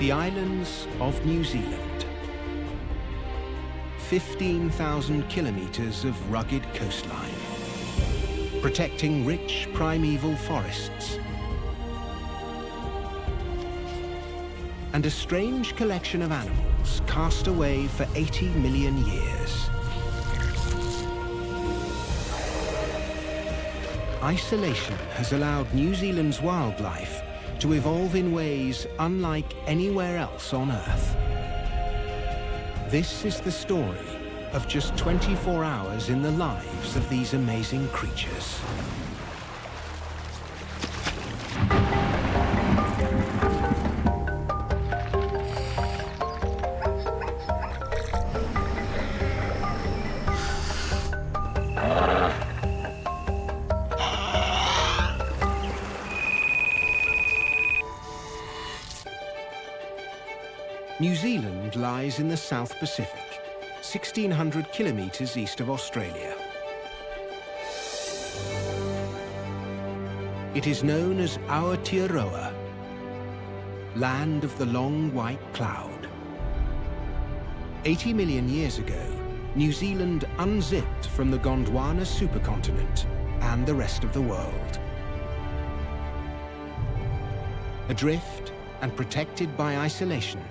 The islands of New Zealand. 15,000 kilometers of rugged coastline, protecting rich primeval forests, and a strange collection of animals cast away for 80 million years. Isolation has allowed New Zealand's wildlife to evolve in ways unlike anywhere else on Earth. This is the story of just 24 hours in the lives of these amazing creatures. New Zealand lies in the South Pacific, 1,600 kilometers east of Australia. It is known as Aotearoa, land of the long white cloud. 80 million years ago, New Zealand unzipped from the Gondwana supercontinent and the rest of the world. Adrift and protected by isolation,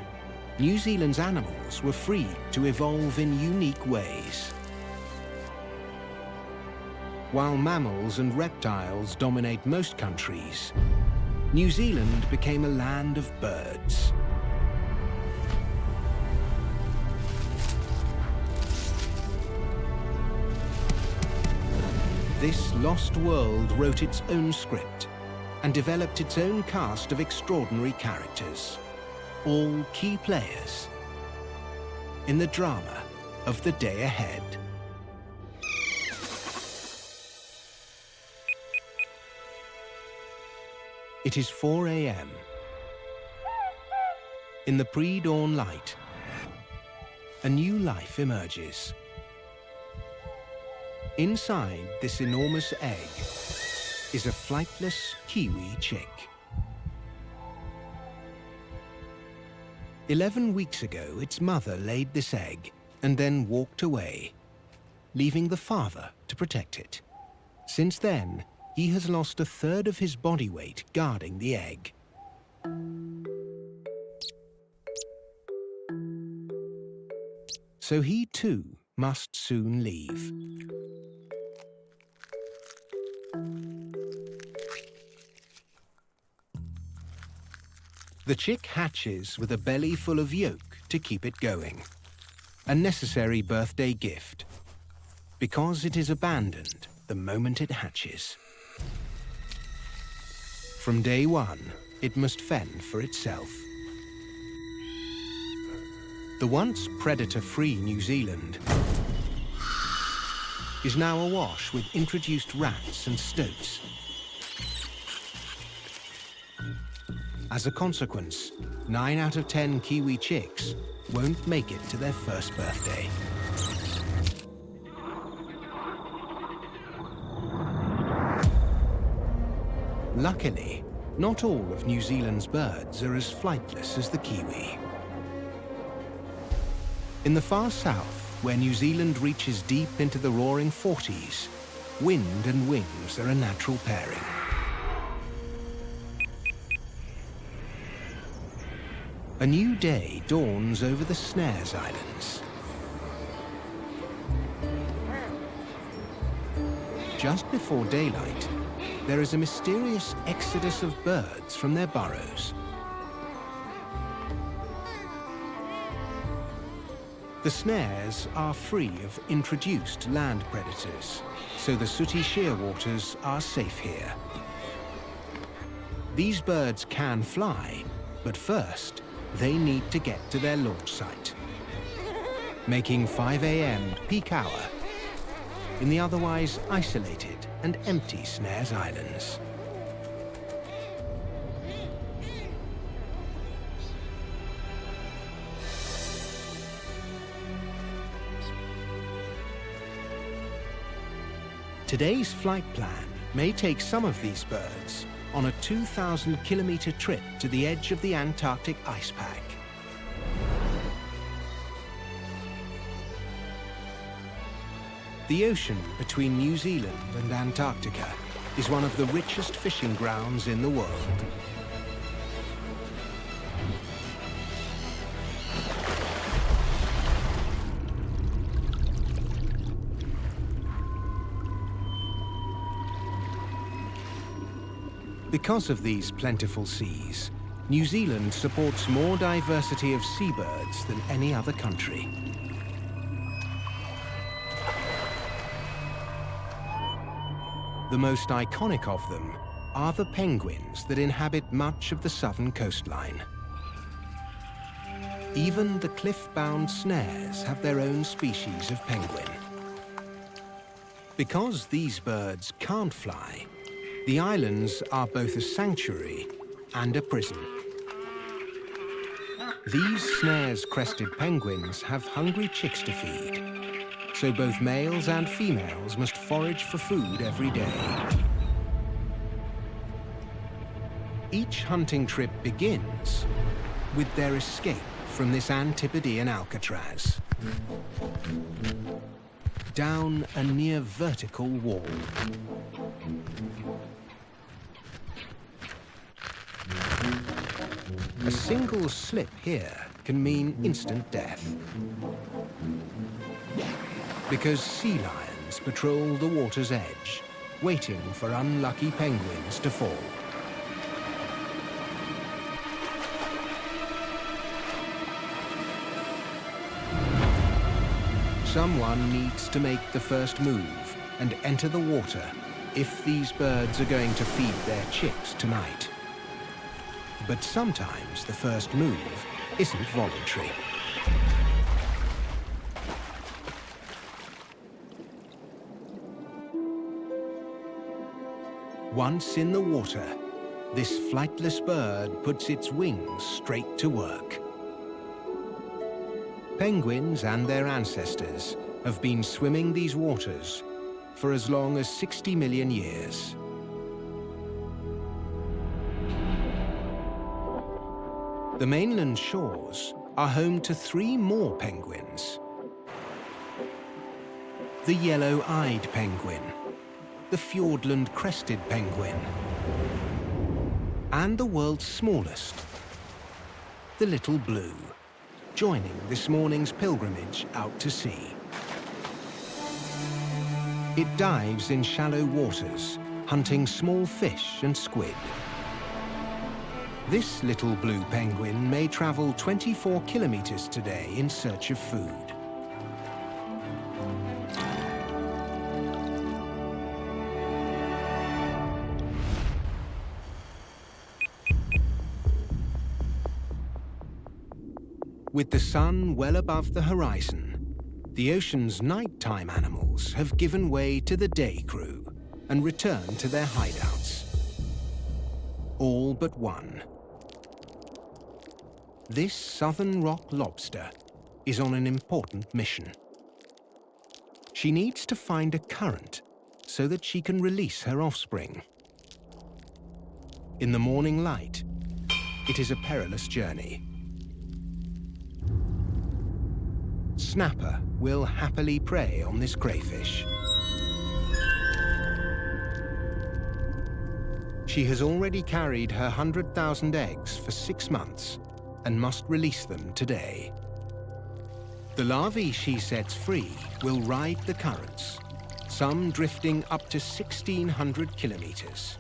New Zealand's animals were free to evolve in unique ways. While mammals and reptiles dominate most countries, New Zealand became a land of birds. This lost world wrote its own script and developed its own cast of extraordinary characters, all key players in the drama of the day ahead. It is 4 a.m. In the pre-dawn light, a new life emerges. Inside this enormous egg is a flightless Kiwi chick. 11 weeks ago, its mother laid this egg and then walked away, leaving the father to protect it. Since then, he has lost a third of his body weight guarding the egg. So he too must soon leave. The chick hatches with a belly full of yolk to keep it going, a necessary birthday gift, because it is abandoned the moment it hatches. From day one, it must fend for itself. The once predator-free New Zealand is now awash with introduced rats and stoats. As a consequence, 9 out of 10 Kiwi chicks won't make it to their first birthday. Luckily, not all of New Zealand's birds are as flightless as the Kiwi. In the far south, where New Zealand reaches deep into the roaring 40s, wind and wings are a natural pairing. A new day dawns over the Snares Islands. Just before daylight, there is a mysterious exodus of birds from their burrows. The Snares are free of introduced land predators, so the sooty shearwaters are safe here. These birds can fly, but first, they need to get to their launch site, making 5 a.m. peak hour in the otherwise isolated and empty Snares Islands. Today's flight plan may take some of these birds on a 2,000-kilometer trip to the edge of the Antarctic ice pack. The ocean between New Zealand and Antarctica is one of the richest fishing grounds in the world. Because of these plentiful seas, New Zealand supports more diversity of seabirds than any other country. The most iconic of them are the penguins that inhabit much of the southern coastline. Even the cliff-bound snares have their own species of penguin. Because these birds can't fly, the islands are both a sanctuary and a prison. These snares-crested penguins have hungry chicks to feed, so both males and females must forage for food every day. Each hunting trip begins with their escape from this Antipodean Alcatraz, down a near vertical wall. A single slip here can mean instant death, because sea lions patrol the water's edge, waiting for unlucky penguins to fall. Someone needs to make the first move and enter the water if these birds are going to feed their chicks tonight. But sometimes the first move isn't voluntary. Once in the water, this flightless bird puts its wings straight to work. Penguins and their ancestors have been swimming these waters for as long as 60 million years. The mainland shores are home to 3 more penguins. The yellow-eyed penguin, the Fiordland crested penguin, and the world's smallest, the little blue, joining this morning's pilgrimage out to sea. It dives in shallow waters, hunting small fish and squid. This little blue penguin may travel 24 kilometers today in search of food. With the sun well above the horizon, the ocean's nighttime animals have given way to the day crew and returned to their hideouts. All but one. This southern rock lobster is on an important mission. She needs to find a current so that she can release her offspring. In the morning light, it is a perilous journey. Snapper will happily prey on this crayfish. She has already carried her 100,000 eggs for 6 months and must release them today. The larvae she sets free will ride the currents, some drifting up to 1,600 kilometers.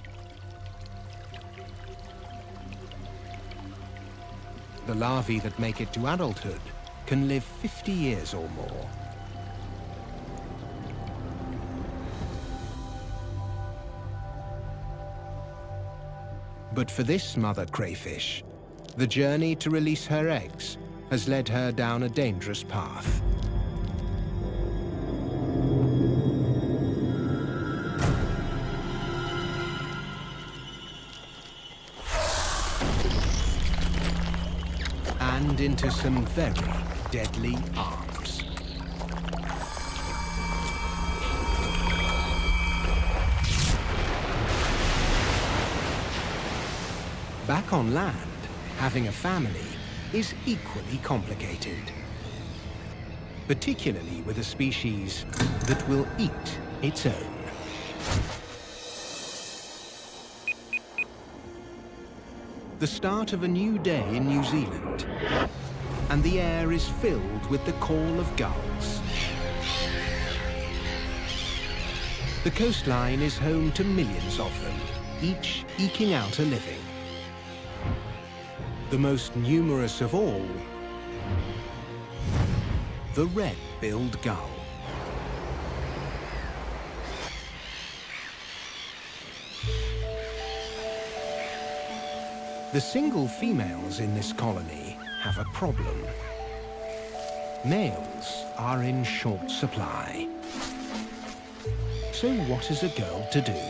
The larvae that make it to adulthood can live 50 years or more. But for this mother crayfish, the journey to release her eggs has led her down a dangerous path. And into some very deadly arms. Back on land, having a family is equally complicated. Particularly with a species that will eat its own. The start of a new day in New Zealand, and the air is filled with the call of gulls. The coastline is home to millions of them, each eking out a living. The most numerous of all, the red-billed gull. The single females in this colony have a problem. Males are in short supply. So what is a girl to do?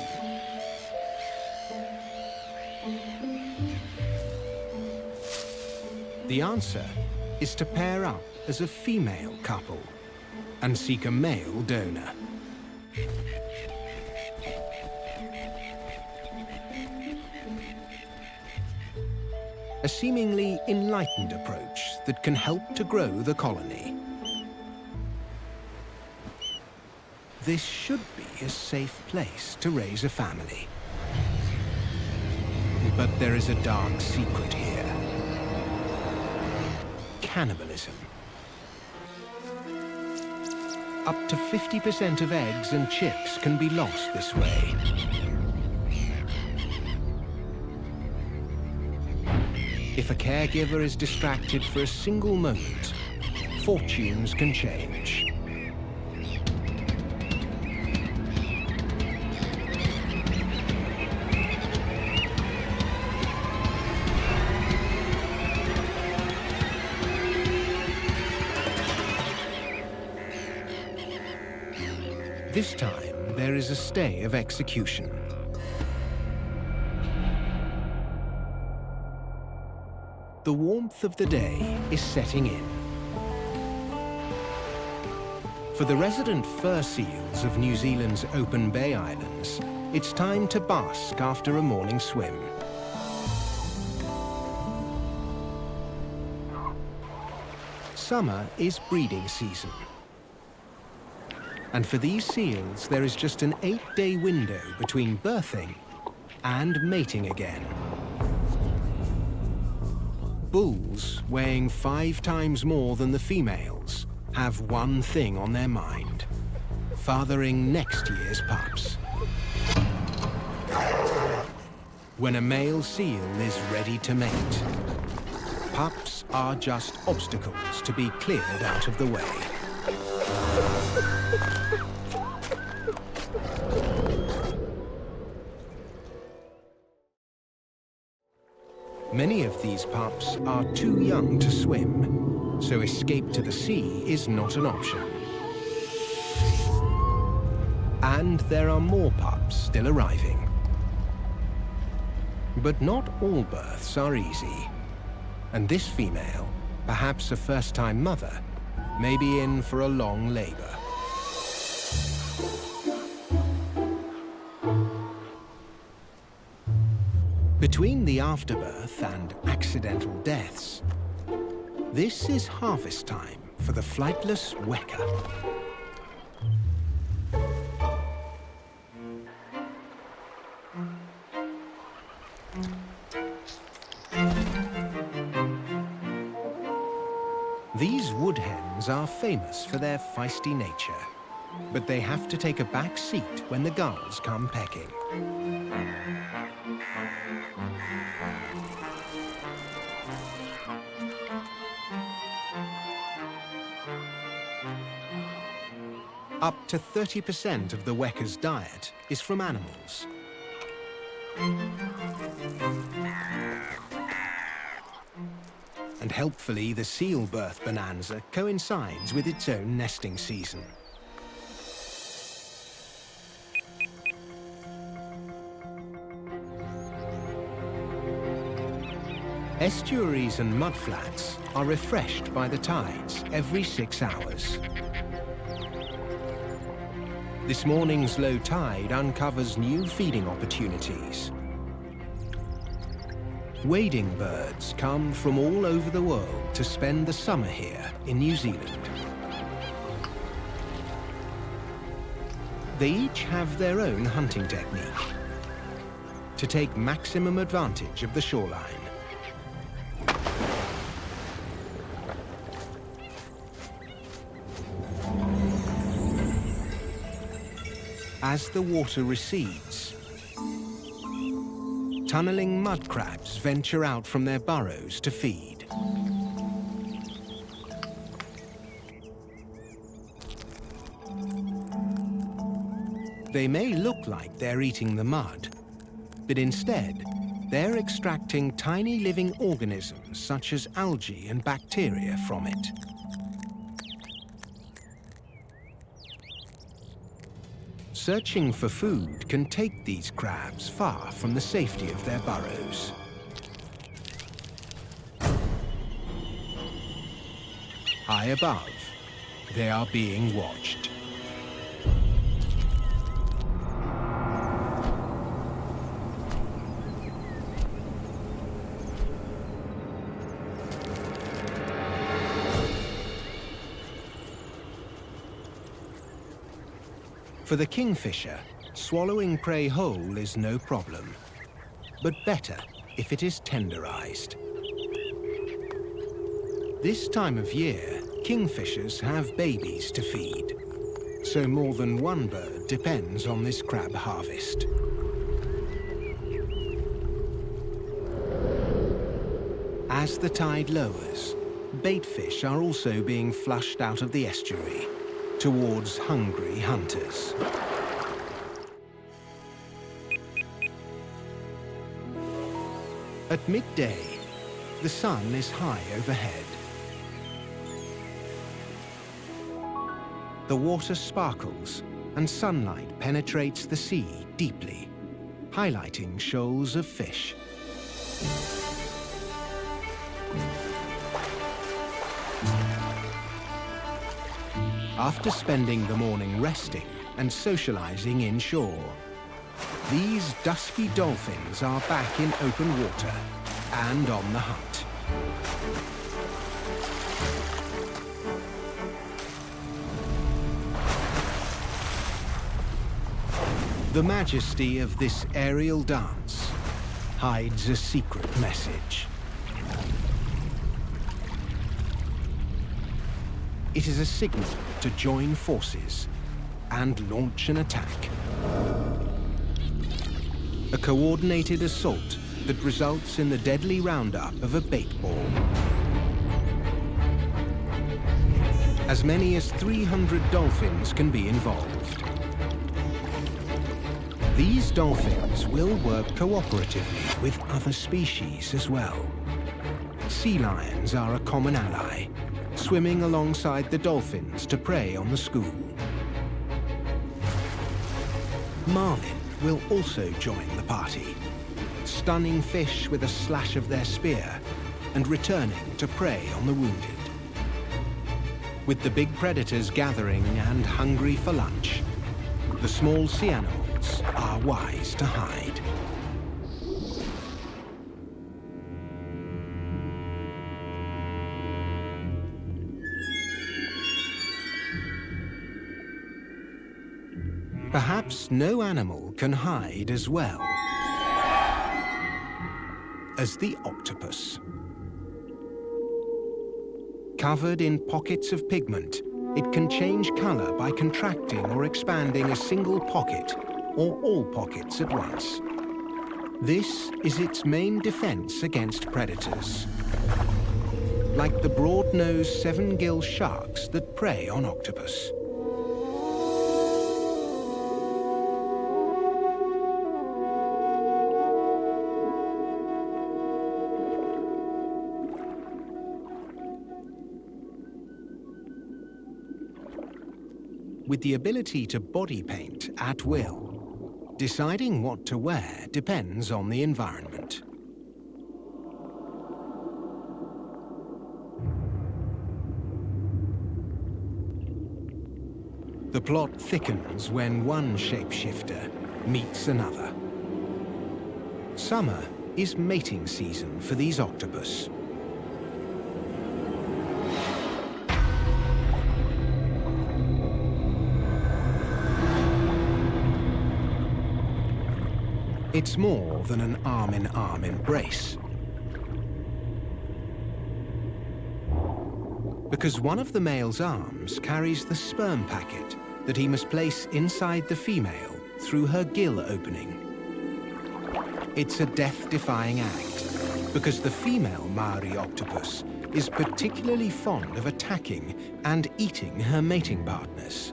The answer is to pair up as a female couple and seek a male donor. A seemingly enlightened approach that can help to grow the colony. This should be a safe place to raise a family. But there is a dark secret here. Cannibalism. Up to 50% of eggs and chicks can be lost this way. If a caregiver is distracted for a single moment, fortunes can change. This time, there is a stay of execution. The warmth of the day is setting in. For the resident fur seals of New Zealand's open Bay Islands, it's time to bask after a morning swim. Summer is breeding season. And for these seals, there is just an 8-day window between birthing and mating again. Bulls, weighing 5 times more than the females, have one thing on their mind: fathering next year's pups. When a male seal is ready to mate, pups are just obstacles to be cleared out of the way. Many of these pups are too young to swim, so escape to the sea is not an option. And there are more pups still arriving. But not all births are easy. And this female, perhaps a first-time mother, may be in for a long labor. Between the afterbirth and accidental deaths, this is harvest time for the flightless weka. These wood hens are famous for their feisty nature, but they have to take a back seat when the gulls come pecking. Up to 30% of the weka's diet is from animals. And helpfully, the seal birth bonanza coincides with its own nesting season. Estuaries and mudflats are refreshed by the tides every 6 hours. This morning's low tide uncovers new feeding opportunities. Wading birds come from all over the world to spend the summer here in New Zealand. They each have their own hunting technique to take maximum advantage of the shoreline. As the water recedes, tunneling mud crabs venture out from their burrows to feed. They may look like they're eating the mud, but instead, they're extracting tiny living organisms such as algae and bacteria from it. Searching for food can take these crabs far from the safety of their burrows. High above, they are being watched. For the kingfisher, swallowing prey whole is no problem, but better if it is tenderized. This time of year, kingfishers have babies to feed, so more than one bird depends on this crab harvest. As the tide lowers, baitfish are also being flushed out of the estuary towards hungry hunters. At midday, the sun is high overhead. The water sparkles and sunlight penetrates the sea deeply, highlighting shoals of fish. After spending the morning resting and socializing inshore, these dusky dolphins are back in open water and on the hunt. The majesty of this aerial dance hides a secret message. It is a signal to join forces and launch an attack. A coordinated assault that results in the deadly roundup of a bait ball. As many as 300 dolphins can be involved. These dolphins will work cooperatively with other species as well. Sea lions are a common ally, swimming alongside the dolphins to prey on the school. Marlin will also join the party, stunning fish with a slash of their spear and returning to prey on the wounded. With the big predators gathering and hungry for lunch, the small sea animals are wise to hide. Perhaps no animal can hide as well as the octopus. Covered in pockets of pigment, it can change color by contracting or expanding a single pocket or all pockets at once. This is its main defense against predators, like the broad-nosed seven-gill sharks that prey on octopus. With the ability to body paint at will, deciding what to wear depends on the environment. The plot thickens when one shapeshifter meets another. Summer is mating season for these octopus. It's more than an arm-in-arm embrace. Because one of the male's arms carries the sperm packet that he must place inside the female through her gill opening. It's a death-defying act, because the female Maori octopus is particularly fond of attacking and eating her mating partners.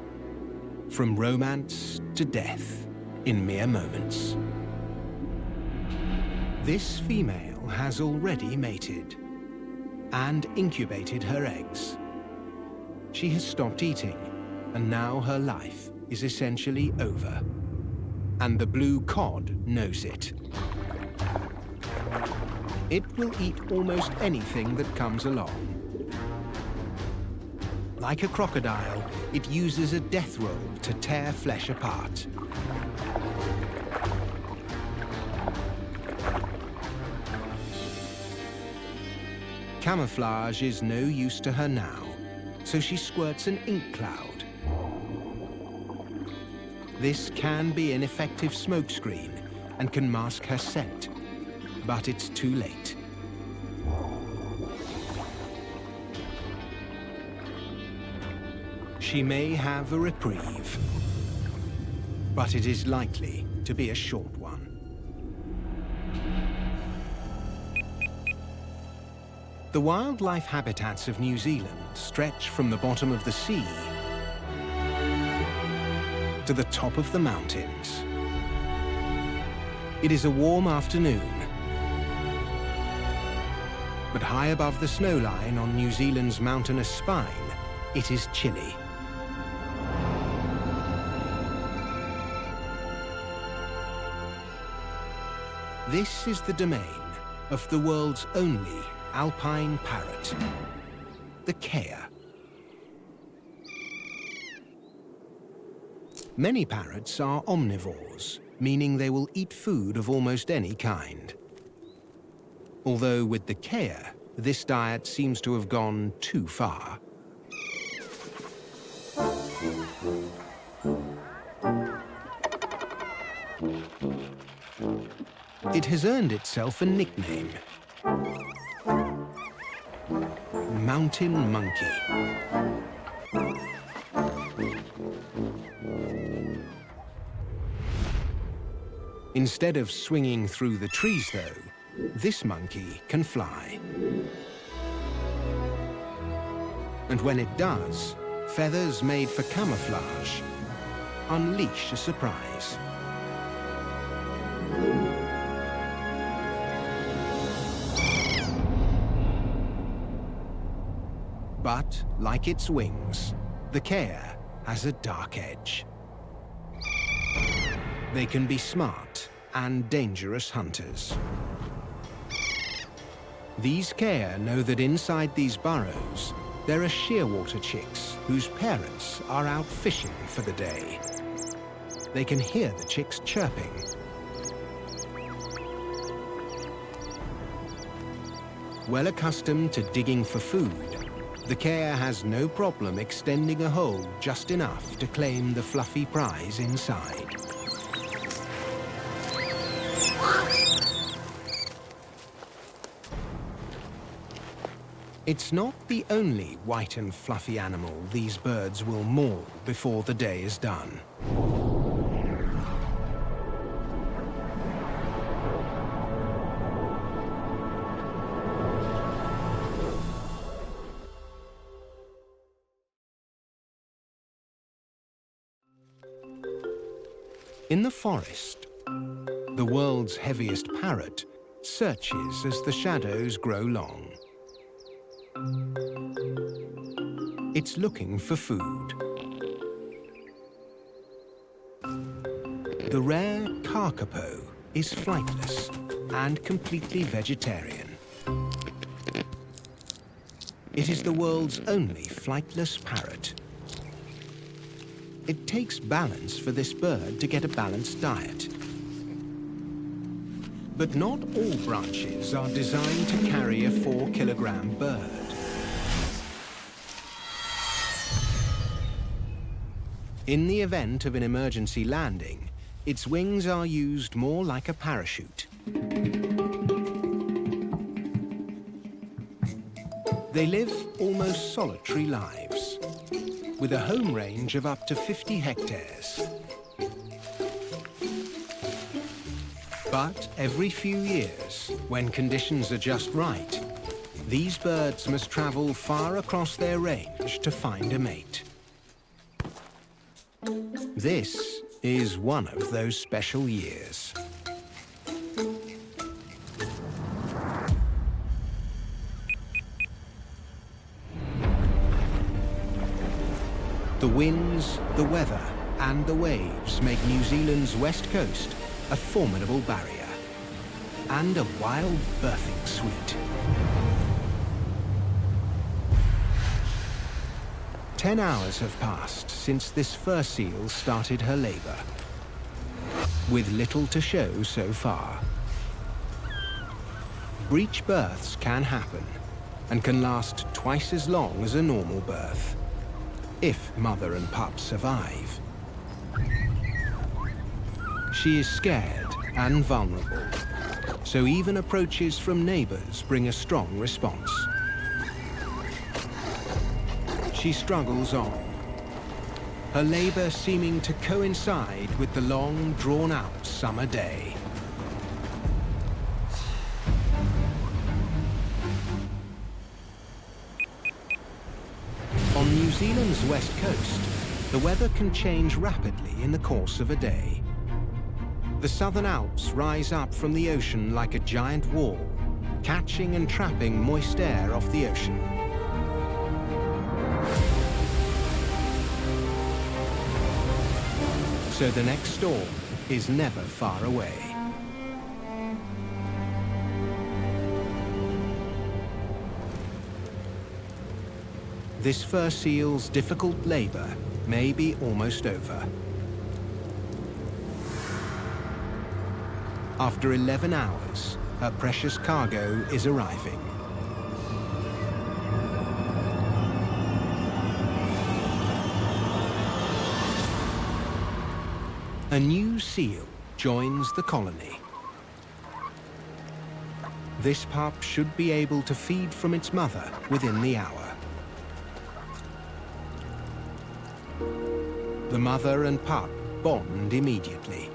From romance to death in mere moments. This female has already mated and incubated her eggs. She has stopped eating, and now her life is essentially over. And the blue cod knows it. It will eat almost anything that comes along. Like a crocodile, it uses a death roll to tear flesh apart. Camouflage is no use to her now, so she squirts an ink cloud. This can be an effective smokescreen and can mask her scent, but it's too late. She may have a reprieve, but it is likely to be a short one. The wildlife habitats of New Zealand stretch from the bottom of the sea to the top of the mountains. It is a warm afternoon, but high above the snowline on New Zealand's mountainous spine, it is chilly. This is the domain of the world's only alpine parrot, the kea. Many parrots are omnivores, meaning they will eat food of almost any kind. Although with the kea, this diet seems to have gone too far. It has earned itself a nickname: mountain monkey. Instead of swinging through the trees, though, this monkey can fly. And when it does, feathers made for camouflage unleash a surprise. But, like its wings, the kea has a dark edge. They can be smart and dangerous hunters. These kea know that inside these burrows, there are shearwater chicks whose parents are out fishing for the day. They can hear the chicks chirping. Well accustomed to digging for food, the kea has no problem extending a hole just enough to claim the fluffy prize inside. It's not the only white and fluffy animal these birds will maul before the day is done. In the forest, the world's heaviest parrot searches as the shadows grow long. It's looking for food. The rare kakapo is flightless and completely vegetarian. It is the world's only flightless parrot. It takes balance for this bird to get a balanced diet. But not all branches are designed to carry a 4-kilogram bird. In the event of an emergency landing, its wings are used more like a parachute. They live almost solitary lives, with a home range of up to 50 hectares. But every few years, when conditions are just right, these birds must travel far across their range to find a mate. This is one of those special years. The winds, the weather, and the waves make New Zealand's west coast a formidable barrier and a wild birthing suite. 10 hours have passed since this fur seal started her labor, with little to show so far. Breech births can happen and can last twice as long as a normal birth, if mother and pup survive. She is scared and vulnerable, so even approaches from neighbors bring a strong response. She struggles on, her labor seeming to coincide with the long, drawn-out summer day. On New Zealand's west coast, the weather can change rapidly in the course of a day. The Southern Alps rise up from the ocean like a giant wall, catching and trapping moist air off the ocean. So the next storm is never far away. This fur seal's difficult labor may be almost over. After 11 hours, her precious cargo is arriving. A new seal joins the colony. This pup should be able to feed from its mother within the hour. The mother and pup bond immediately.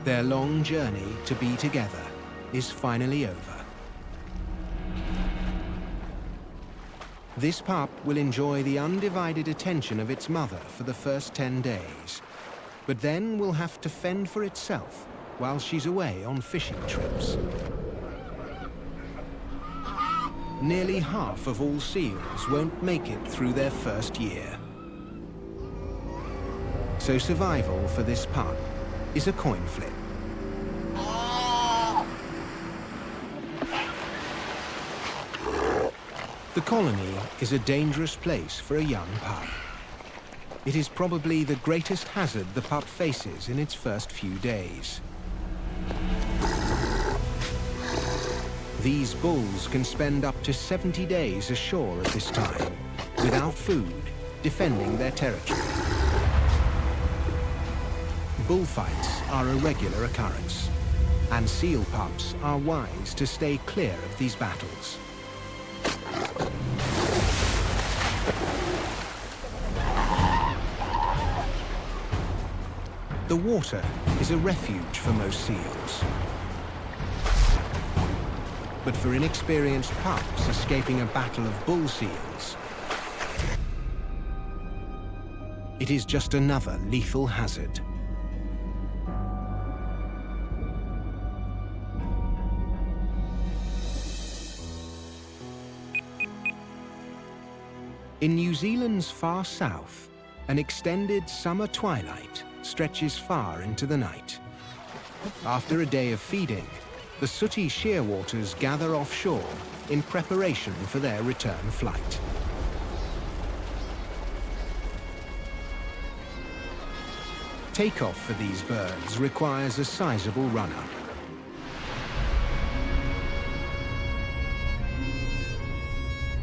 Their long journey to be together is finally over. This pup will enjoy the undivided attention of its mother for the first 10 days, but then will have to fend for itself while she's away on fishing trips. Nearly half of all seals won't make it through their first year. So survival for this pup is a coin flip. The colony is a dangerous place for a young pup. It is probably the greatest hazard the pup faces in its first few days. These bulls can spend up to 70 days ashore at this time, without food, defending their territory. Bullfights are a regular occurrence, and seal pups are wise to stay clear of these battles. The water is a refuge for most seals. But for inexperienced pups escaping a battle of bull seals, it is just another lethal hazard. In New Zealand's far south, an extended summer twilight stretches far into the night. After a day of feeding, the sooty shearwaters gather offshore in preparation for their return flight. Takeoff for these birds requires a sizable run-up.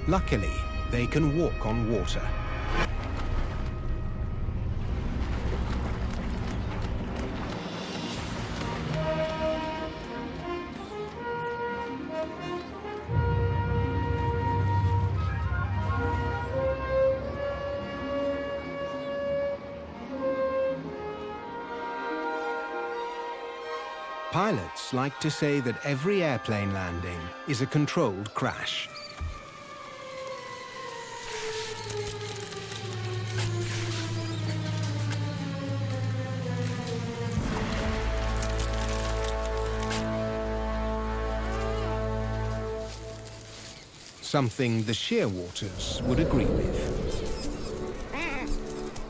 Luckily, they can walk on water. Pilots like to say that every airplane landing is a controlled crash. Something the shearwaters would agree with.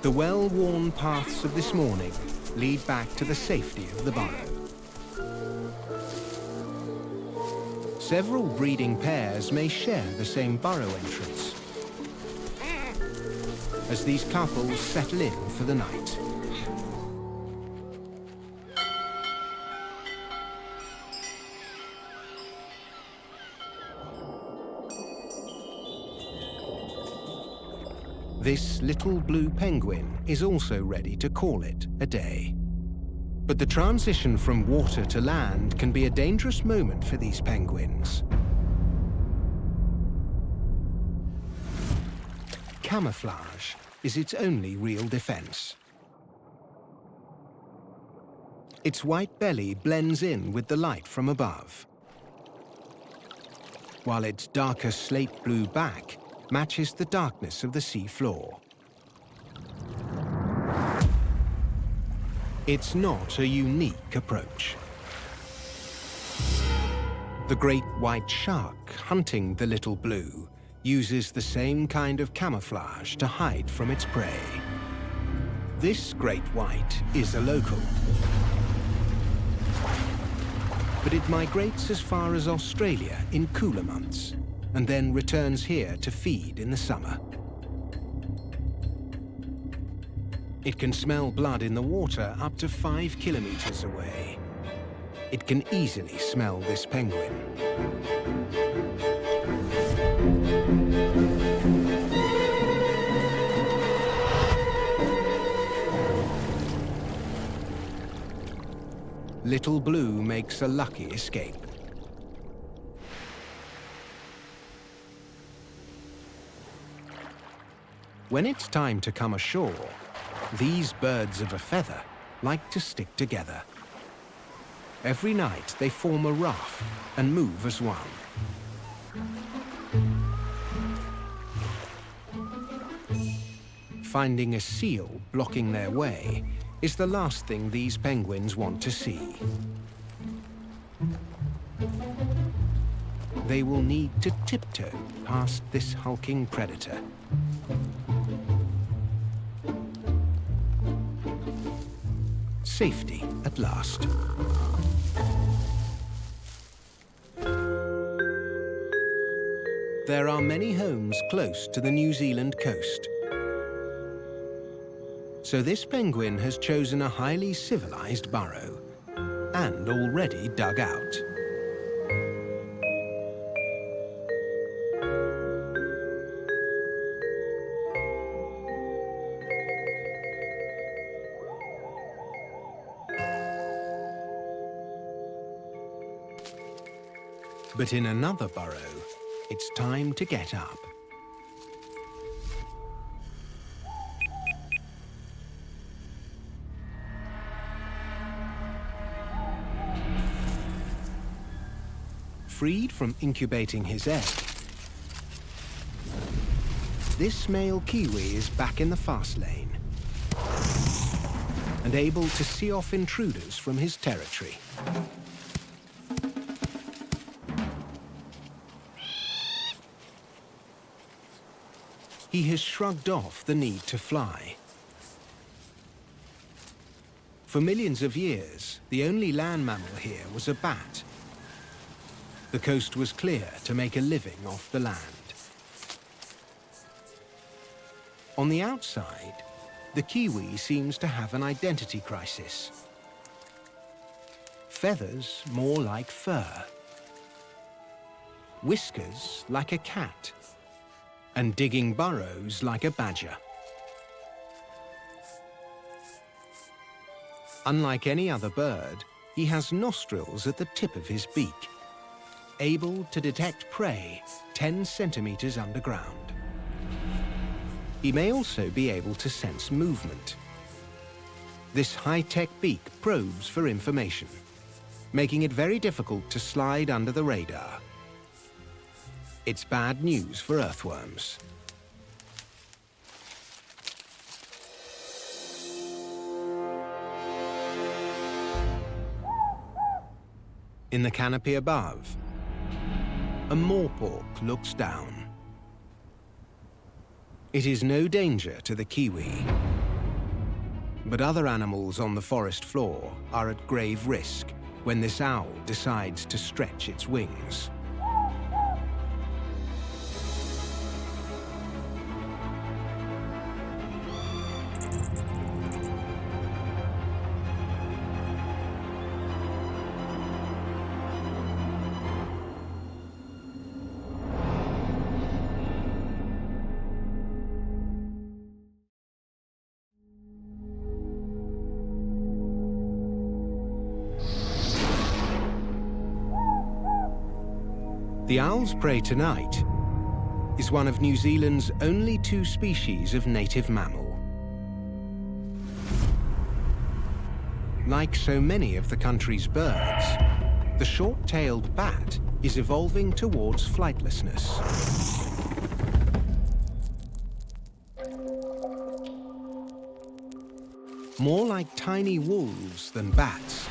The well-worn paths of this morning lead back to the safety of the burrow. Several breeding pairs may share the same burrow entrance as these couples settle in for the night. This little blue penguin is also ready to call it a day. But the transition from water to land can be a dangerous moment for these penguins. Camouflage is its only real defense. Its white belly blends in with the light from above, while its darker slate blue back matches the darkness of the sea floor. It's not a unique approach. The great white shark hunting the little blue uses the same kind of camouflage to hide from its prey. This great white is a local, but it migrates as far as Australia in cooler months and then returns here to feed in the summer. It can smell blood in the water up to 5 kilometers away. It can easily smell this penguin. Little Blue makes a lucky escape. When it's time to come ashore, these birds of a feather like to stick together. Every night they form a raft and move as one. Finding a seal blocking their way is the last thing these penguins want to see. They will need to tiptoe past this hulking predator. Safety at last. There are many homes close to the New Zealand coast. So this penguin has chosen a highly civilized burrow and already dug out. But in another burrow, it's time to get up. Freed from incubating his egg, this male kiwi is back in the fast lane and able to see off intruders from his territory. He has shrugged off the need to fly. For millions of years, the only land mammal here was a bat. The coast was clear to make a living off the land. On the outside, the kiwi seems to have an identity crisis. Feathers more like fur, whiskers like a cat, and digging burrows like a badger. Unlike any other bird, he has nostrils at the tip of his beak, able to detect prey 10 centimeters underground. He may also be able to sense movement. This high-tech beak probes for information, making it very difficult to slide under the radar. It's bad news for earthworms. In the canopy above, a moorpork looks down. It is no danger to the kiwi, but other animals on the forest floor are at grave risk when this owl decides to stretch its wings. The owl's prey tonight is one of New Zealand's only 2 species of native mammal. Like so many of the country's birds, the short-tailed bat is evolving towards flightlessness. More like tiny wolves than bats,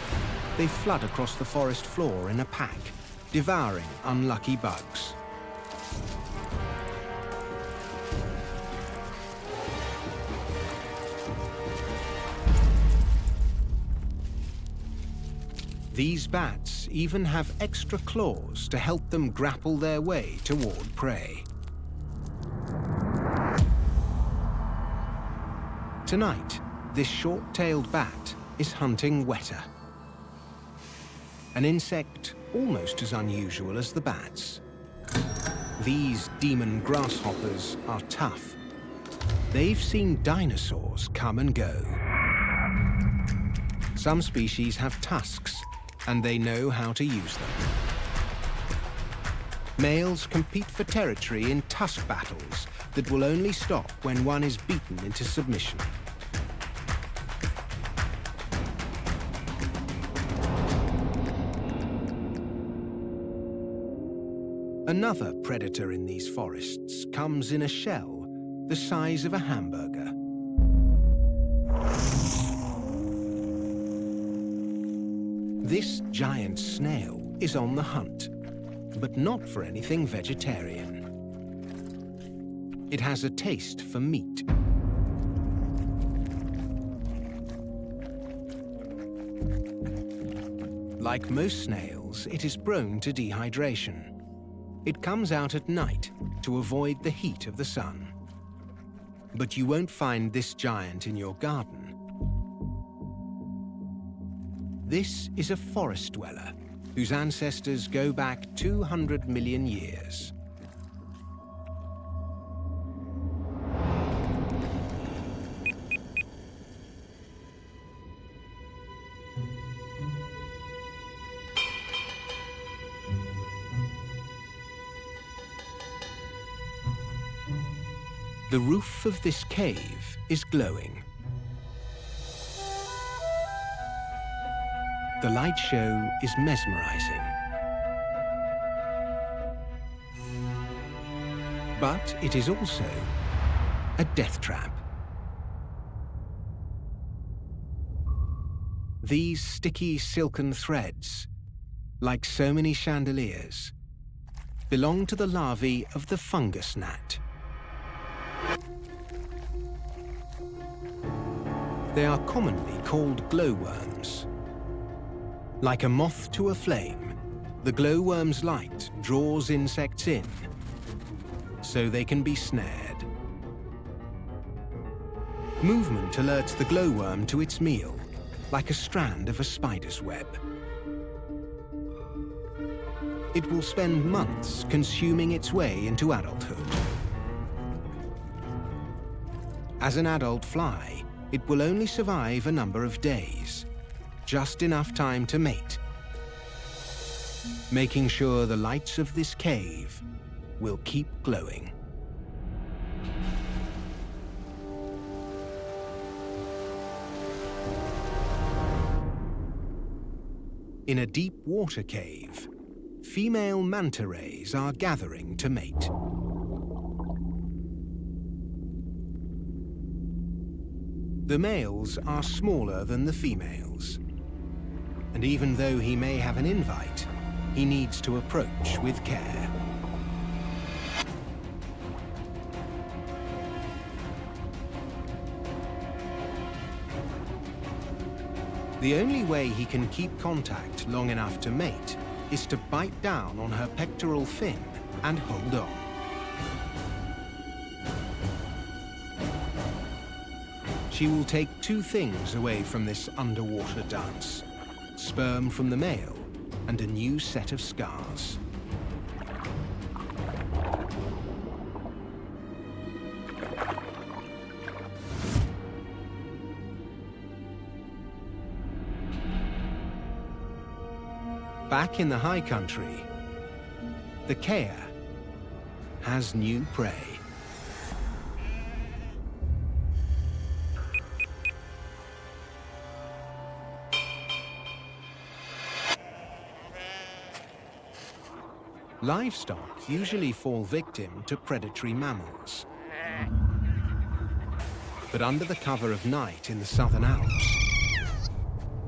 they flood across the forest floor in a pack, devouring unlucky bugs. These bats even have extra claws to help them grapple their way toward prey. Tonight, this short-tailed bat is hunting weta, an insect almost as unusual as the bats. These demon grasshoppers are tough. They've seen dinosaurs come and go. Some species have tusks, and they know how to use them. Males compete for territory in tusk battles that will only stop when one is beaten into submission. Another predator in these forests comes in a shell the size of a hamburger. This giant snail is on the hunt, but not for anything vegetarian. It has a taste for meat. Like most snails, it is prone to dehydration. It comes out at night to avoid the heat of the sun. But you won't find this giant in your garden. This is a forest dweller whose ancestors go back 200 million years. The roof of this cave is glowing. The light show is mesmerizing. But it is also a death trap. These sticky silken threads, like so many chandeliers, belong to the larvae of the fungus gnat. They are commonly called glowworms. Like a moth to a flame, the glowworm's light draws insects in, so they can be snared. Movement alerts the glowworm to its meal, like a strand of a spider's web. It will spend months consuming its way into adulthood. As an adult fly, it will only survive a number of days, just enough time to mate, making sure the lights of this cave will keep glowing. In a deep water cave, female manta rays are gathering to mate. The males are smaller than the females, and even though he may have an invite, he needs to approach with care. The only way he can keep contact long enough to mate is to bite down on her pectoral fin and hold on. She will take two things away from this underwater dance: sperm from the male and a new set of scars. Back in the high country, the kea has new prey. Livestock usually fall victim to predatory mammals. But under the cover of night in the Southern Alps,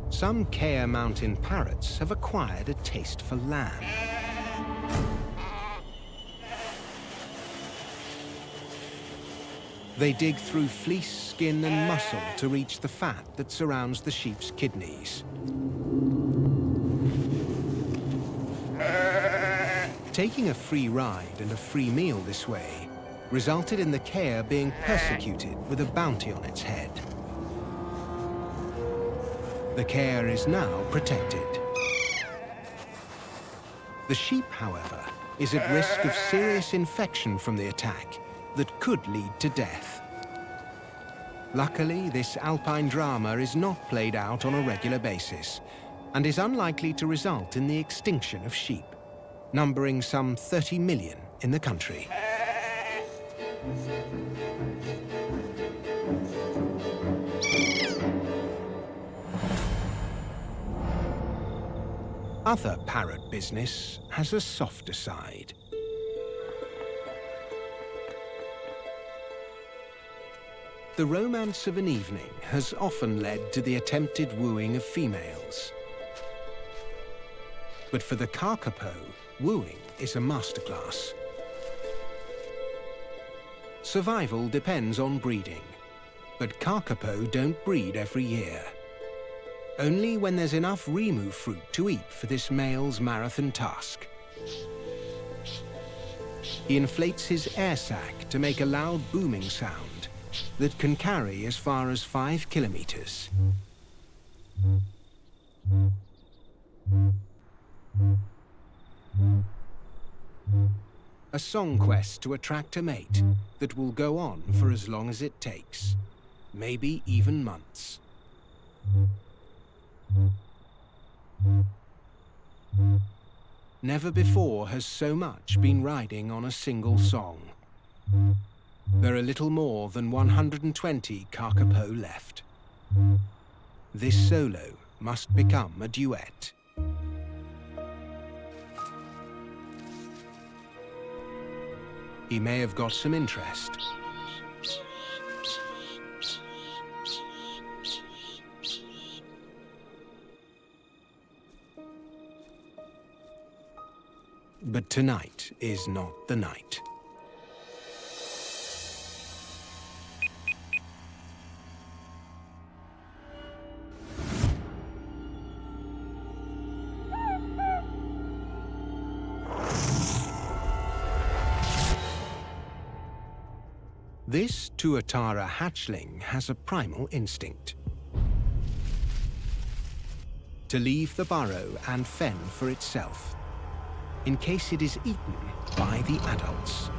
some kea mountain parrots have acquired a taste for lamb. They dig through fleece, skin, and muscle to reach the fat that surrounds the sheep's kidneys. Taking a free ride and a free meal this way resulted in the kea being persecuted with a bounty on its head. The kea is now protected. The sheep, however, is at risk of serious infection from the attack that could lead to death. Luckily, this alpine drama is not played out on a regular basis and is unlikely to result in the extinction of sheep, numbering some 30 million in the country. Other parrot business has a softer side. The romance of an evening has often led to the attempted wooing of females. But for the kakapo, wooing is a masterclass. Survival depends on breeding, but kakapo don't breed every year. Only when there's enough rimu fruit to eat for this male's marathon task. He inflates his air sac to make a loud booming sound that can carry as far as 5 kilometers. A song quest to attract a mate that will go on for as long as it takes, maybe even months. Never before has so much been riding on a single song. There are little more than 120 kakapo left. This solo must become a duet. He may have got some interest. But tonight is not the night. This tuatara hatchling has a primal instinct: to leave the burrow and fend for itself, in case it is eaten by the adults.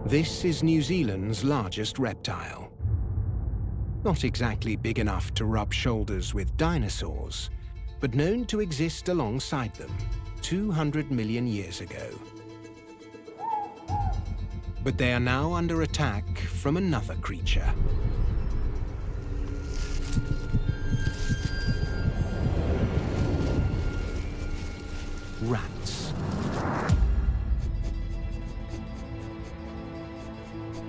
This is New Zealand's largest reptile. Not exactly big enough to rub shoulders with dinosaurs, but known to exist alongside them 200 million years ago. But they are now under attack from another creature. Rats.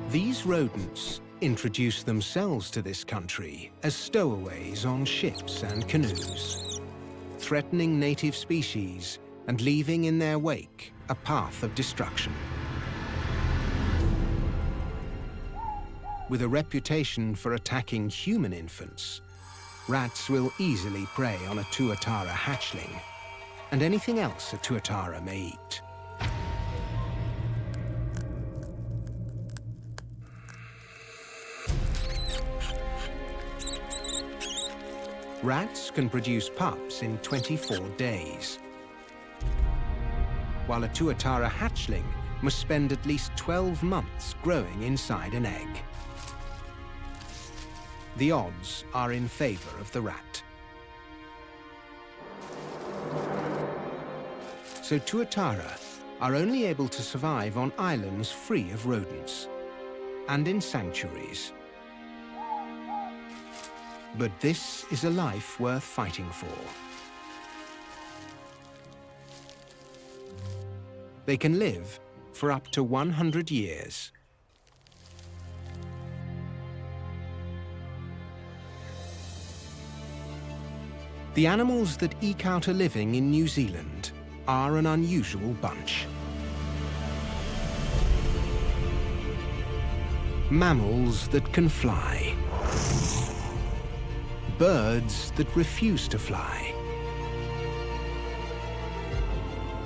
These rodents introduced themselves to this country as stowaways on ships and canoes, threatening native species and leaving in their wake a path of destruction. With a reputation for attacking human infants, rats will easily prey on a tuatara hatchling and anything else a tuatara may eat. Rats can produce pups in 24 days, while a tuatara hatchling must spend at least 12 months growing inside an egg. The odds are in favor of the rat. So tuatara are only able to survive on islands free of rodents and in sanctuaries. But this is a life worth fighting for. They can live for up to 100 years. The animals that eke out a living in New Zealand are an unusual bunch. Mammals that can fly. Birds that refuse to fly.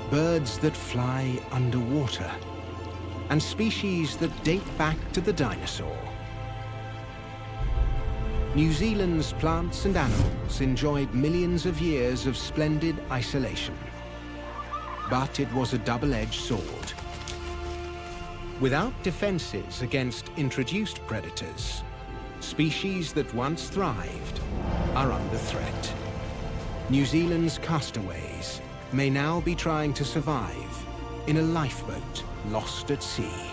Birds that fly underwater. And species that date back to the dinosaur. New Zealand's plants and animals enjoyed millions of years of splendid isolation. But it was a double-edged sword. Without defenses against introduced predators, species that once thrived are under threat. New Zealand's castaways may now be trying to survive in a lifeboat lost at sea.